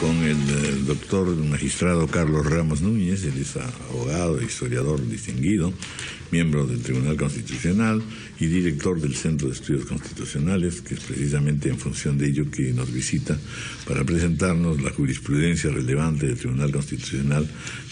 con el doctor magistrado Carlos Ramos Núñez. Él es abogado e historiador distinguido, miembro del Tribunal Constitucional y director del Centro de Estudios Constitucionales, que es precisamente en función de ello que nos visita para presentarnos la jurisprudencia relevante del Tribunal Constitucional,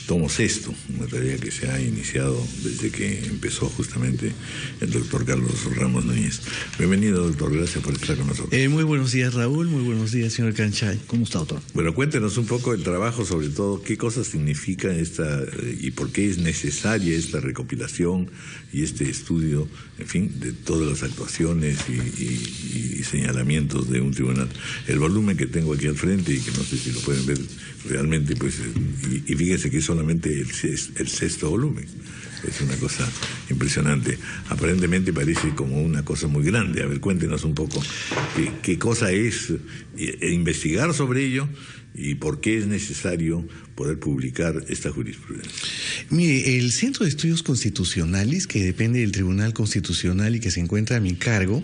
tomo sexto, una tarea que se ha iniciado desde que empezó justamente el doctor Carlos Ramos Núñez. Bienvenido, doctor, gracias por estar con nosotros. Muy buenos días, Raúl, muy buenos días, señor Canchay. ¿Cómo está, doctor? Bueno, cuéntenos un poco el trabajo, sobre todo, qué cosas significa esta y por qué es necesaria esta recopilación y este estudio, en fin, de todas las actuaciones y señalamientos de un tribunal. El volumen que tengo aquí al frente y que no sé si lo pueden ver realmente, pues, y fíjense que es solamente el sexto volumen. Es una cosa impresionante. Aparentemente parece como una cosa muy grande. A ver, cuéntenos un poco qué cosa es investigar sobre ello y por qué es necesario poder publicar esta jurisprudencia. Mire, el Centro de Estudios Constitucionales, que depende del Tribunal Constitucional y que se encuentra a mi cargo,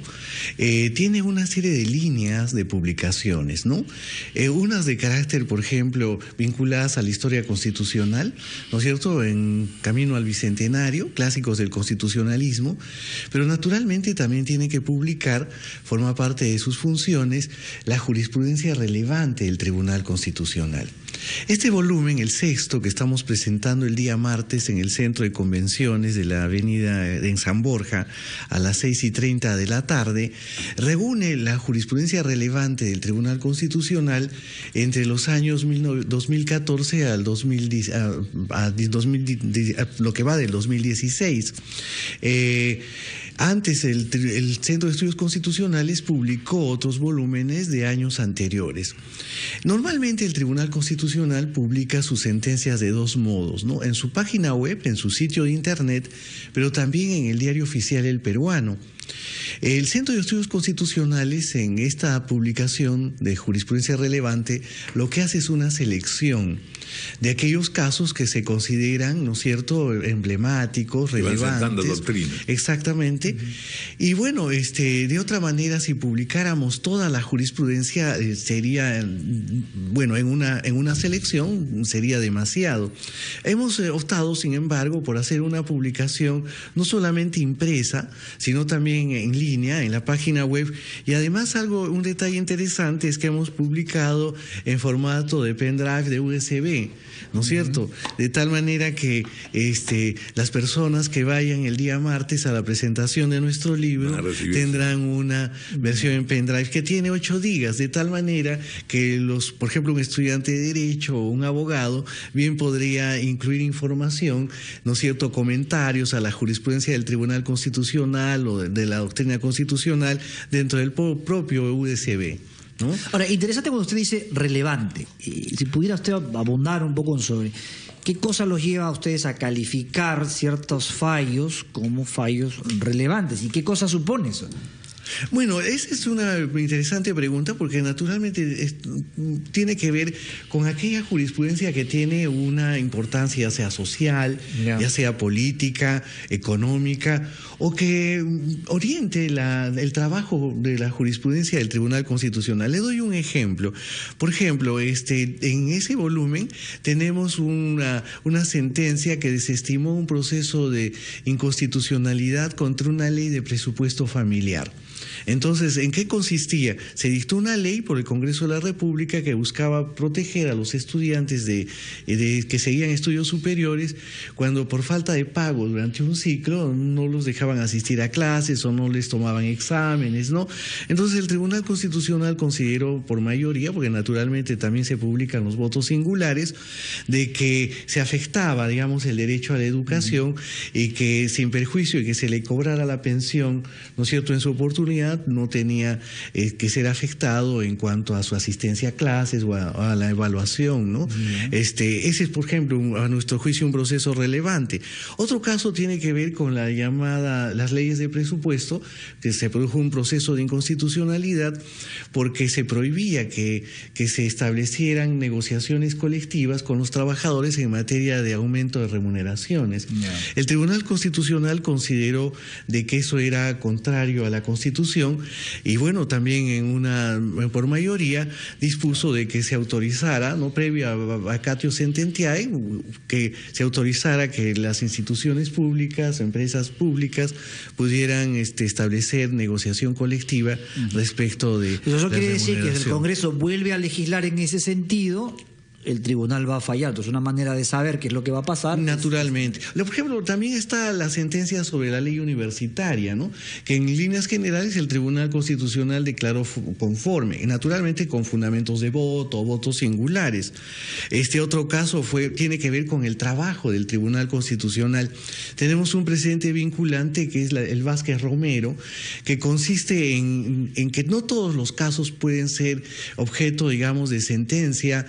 tiene una serie de líneas de publicaciones, ¿no? Unas de carácter, por ejemplo, vinculadas a la historia constitucional, ¿no es cierto?, en camino al Bicentenario, clásicos del constitucionalismo, pero naturalmente también tiene que publicar, forma parte de sus funciones, la jurisprudencia relevante del Tribunal Constitucional. Este volumen, el sexto, que estamos presentando el día martes en el Centro de Convenciones de la Avenida en San Borja a las 6:30 de la tarde, reúne la jurisprudencia relevante del Tribunal Constitucional entre los años 2014 al 2010, lo que va del 2016. Antes el Centro de Estudios Constitucionales publicó otros volúmenes de años anteriores. Normalmente el Tribunal Constitucional publica sus sentencias de dos modos, ¿no? En su página web, en su sitio de internet, pero también en el Diario Oficial El Peruano. El Centro de Estudios Constitucionales, en esta publicación de jurisprudencia relevante, lo que hace es una selección de aquellos casos que se consideran, ¿no es cierto?, emblemáticos, relevantes. Doctrina. Exactamente. Y bueno, de otra manera, si publicáramos toda la jurisprudencia, sería, bueno, en una selección sería demasiado. Hemos optado, sin embargo, por hacer una publicación no solamente impresa, sino también en línea, en la página web, y además un detalle interesante es que hemos publicado en formato de pendrive de USB, ¿no es cierto? De tal manera que las personas que vayan el día martes a la presentación de nuestro libro tendrán una versión en pendrive que tiene 8 gigas, de tal manera que por ejemplo, un estudiante de Derecho o un abogado bien podría incluir información, ¿no es cierto?, comentarios a la jurisprudencia del Tribunal Constitucional o de la doctrina constitucional dentro del propio USB, ¿no? Ahora, interesante cuando usted dice relevante. Si pudiera usted abundar un poco sobre qué cosa los lleva a ustedes a calificar ciertos fallos como fallos relevantes y qué cosa supone eso. Bueno, esa es una interesante pregunta porque naturalmente tiene que ver con aquella jurisprudencia que tiene una importancia ya sea social, ya sea política, económica, o que oriente el trabajo de la jurisprudencia del Tribunal Constitucional. Le doy un ejemplo. Por ejemplo, en ese volumen tenemos una sentencia que desestimó un proceso de inconstitucionalidad contra una ley de presupuesto familiar. Entonces, ¿en qué consistía? Se dictó una ley por el Congreso de la República que buscaba proteger a los estudiantes que seguían estudios superiores cuando por falta de pago durante un ciclo no los dejaban asistir a clases o no les tomaban exámenes, ¿no? Entonces el Tribunal Constitucional consideró por mayoría, porque naturalmente también se publican los votos singulares, de que se afectaba, digamos, el derecho a la educación y que sin perjuicio de que se le cobrara la pensión, ¿no es cierto?, en su oportunidad, no tenía que ser afectado en cuanto a su asistencia a clases o a la evaluación, ¿no? Ese es, por ejemplo, a nuestro juicio, un proceso relevante. Otro caso tiene que ver con las leyes de presupuesto, que se produjo un proceso de inconstitucionalidad porque se prohibía que se establecieran negociaciones colectivas con los trabajadores en materia de aumento de remuneraciones. El Tribunal Constitucional consideró de que eso era contrario a la Constitución Constitución, y bueno, también por mayoría dispuso de que se autorizara, no previo a vacatio sententiae, que se autorizara que las instituciones públicas, empresas públicas pudieran establecer negociación colectiva respecto de... Eso quiere decir que si el Congreso vuelve a legislar en ese sentido, el tribunal va a fallar. Entonces, una manera de saber qué es lo que va a pasar. Naturalmente. Por ejemplo, también está la sentencia sobre la ley universitaria, ¿no? Que en líneas generales el Tribunal Constitucional declaró conforme, naturalmente con fundamentos de votos singulares. Este otro caso tiene que ver con el trabajo del Tribunal Constitucional. Tenemos un precedente vinculante que es el Vázquez Romero, que consiste en que no todos los casos pueden ser objeto, digamos, de sentencia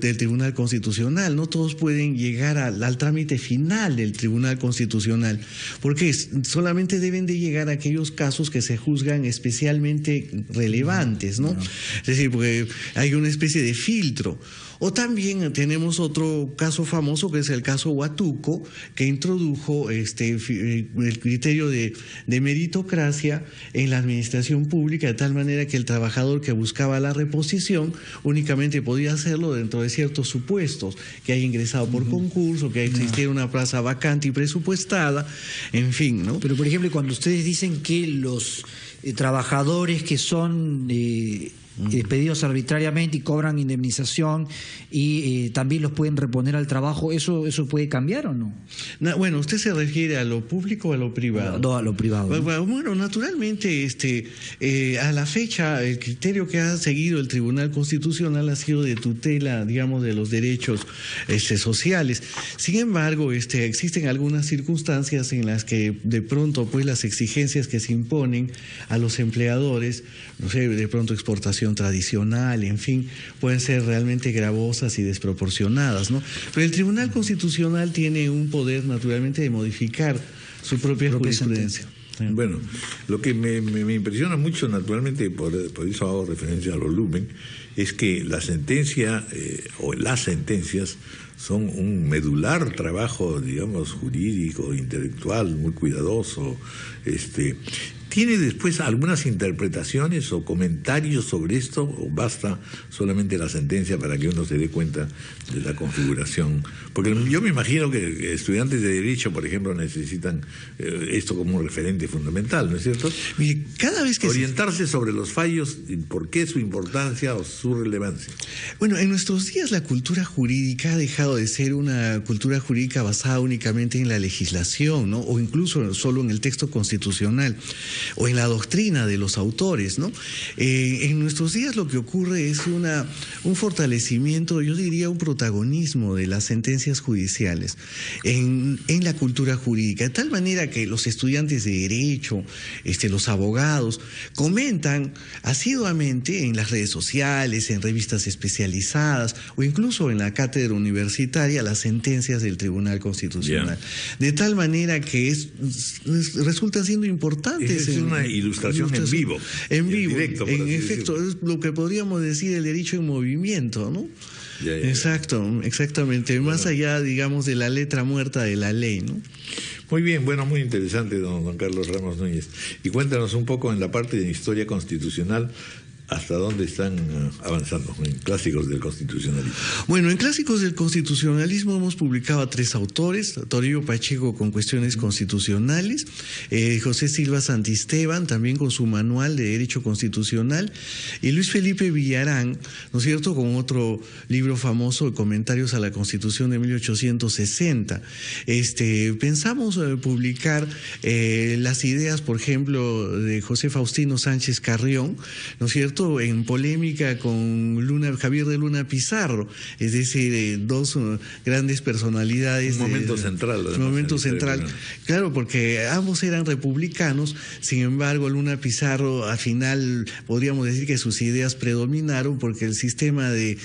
del Tribunal Constitucional, no todos pueden llegar al trámite final del Tribunal Constitucional, porque solamente deben de llegar a aquellos casos que se juzgan especialmente relevantes, ¿no? Es decir, porque hay una especie de filtro. O también tenemos otro caso famoso que es el caso Huatuco, que introdujo el criterio de meritocracia en la administración pública, de tal manera que el trabajador que buscaba la reposición únicamente podía hacerlo dentro de ciertos supuestos, que haya ingresado por concurso, que existiera una plaza vacante y presupuestada, en fin, ¿no? Pero, por ejemplo, cuando ustedes dicen que los trabajadores que son despedidos arbitrariamente y cobran indemnización y también los pueden reponer al trabajo, ¿eso puede cambiar o no? Bueno, ¿usted se refiere a lo público o a lo privado? No, a lo privado. Bueno, naturalmente, a la fecha, el criterio que ha seguido el Tribunal Constitucional ha sido de tutela, digamos, de los derechos sociales. Sin embargo, existen algunas circunstancias en las que de pronto, pues, las exigencias que se imponen a los empleadores, no sé, de pronto exportación tradicional, en fin, pueden ser realmente gravosas y desproporcionadas, ¿no? Pero el Tribunal Constitucional tiene un poder, naturalmente, de modificar su propia jurisprudencia. Bueno, lo que me impresiona mucho, naturalmente, por eso hago referencia al volumen, es que la sentencia o las sentencias son un medular trabajo, digamos, jurídico, intelectual, muy cuidadoso. ¿Tiene después algunas interpretaciones o comentarios sobre esto, o basta solamente la sentencia para que uno se dé cuenta de la configuración? Porque yo me imagino que estudiantes de Derecho, por ejemplo, necesitan esto como un referente fundamental, ¿no es cierto? Mire, cada vez que orientarse sobre los fallos y por qué su importancia o su relevancia. Bueno, en nuestros días la cultura jurídica ha dejado de ser una cultura jurídica basada únicamente en la legislación, ¿no? O incluso solo en el texto constitucional, o en la doctrina de los autores, ¿no? En nuestros días lo que ocurre es un fortalecimiento, yo diría un protagonismo de las sentencias judiciales en la cultura jurídica, de tal manera que los estudiantes de Derecho, los abogados, comentan asiduamente en las redes sociales, en revistas especializadas o incluso en la cátedra universitaria las sentencias del Tribunal Constitucional. De tal manera que resultan siendo importantes. Es una ilustración en vivo. En vivo, directo, en efecto, es lo que podríamos decir el derecho en movimiento, ¿no? Exacto, exactamente, bueno. Más allá, digamos, de la letra muerta de la ley, ¿no? Muy bien, bueno, muy interesante, don Carlos Ramos Núñez. Y cuéntanos un poco en la parte de historia constitucional, ¿hasta dónde están avanzando en clásicos del constitucionalismo? Bueno, en clásicos del constitucionalismo hemos publicado a 3 autores: Toribio Pacheco con cuestiones constitucionales, José Silva Santisteban también con su manual de Derecho Constitucional, y Luis Felipe Villarán, ¿no es cierto?, con otro libro famoso, Comentarios a la Constitución de 1860. Pensamos publicar las ideas, por ejemplo, de José Faustino Sánchez Carrión, ¿no es cierto?, en polémica con Javier de Luna Pizarro, es decir, dos grandes personalidades. Un momento central. Un momento central, claro, porque ambos eran republicanos. Sin embargo, Luna Pizarro al final podríamos decir que sus ideas predominaron, porque el sistema de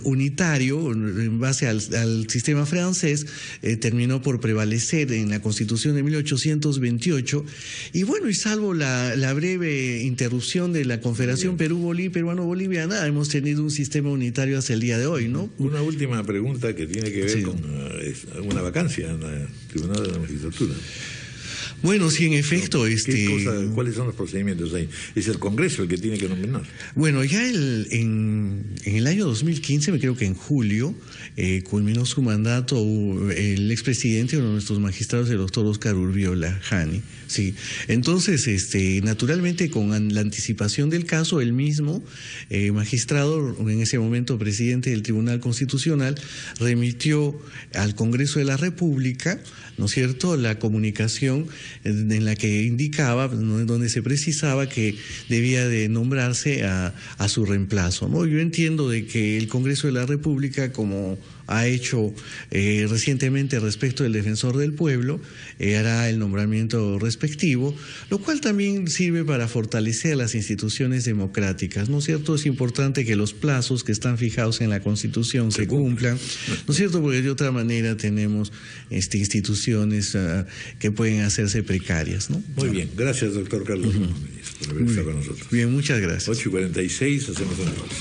unitario en base al sistema francés terminó por prevalecer en la Constitución de 1828, y bueno, y salvo la breve interrupción de la Confederación peruano-boliviana, hemos tenido un sistema unitario hasta el día de hoy, ¿no? Una última pregunta que tiene que ver con una vacancia en el Tribunal de la Magistratura. Bueno, sí, en efecto. ¿Cuáles son los procedimientos ahí? Es el Congreso el que tiene que nominar. Bueno, ya en el año 2015, me creo que en julio, culminó su mandato el expresidente, uno de nuestros magistrados, el doctor Oscar Urbiola Jani. Sí. Entonces, naturalmente, con la anticipación del caso, el mismo magistrado, en ese momento presidente del Tribunal Constitucional, remitió al Congreso de la República, ¿no es cierto?, la comunicación en la que indicaba, ¿no?, donde se precisaba que debía de nombrarse a su reemplazo, ¿no? Yo entiendo de que el Congreso de la República, como ha hecho recientemente respecto del Defensor del Pueblo, hará el nombramiento respectivo, lo cual también sirve para fortalecer las instituciones democráticas, ¿no es cierto? Es importante que los plazos que están fijados en la Constitución se cumplan, ¿no es cierto? Porque de otra manera tenemos instituciones que pueden hacerse precarias, ¿no? Muy bien, gracias, doctor Carlos Núñez, por haber estado con nosotros. Bien, muchas gracias. 8:46, hacemos una pausa.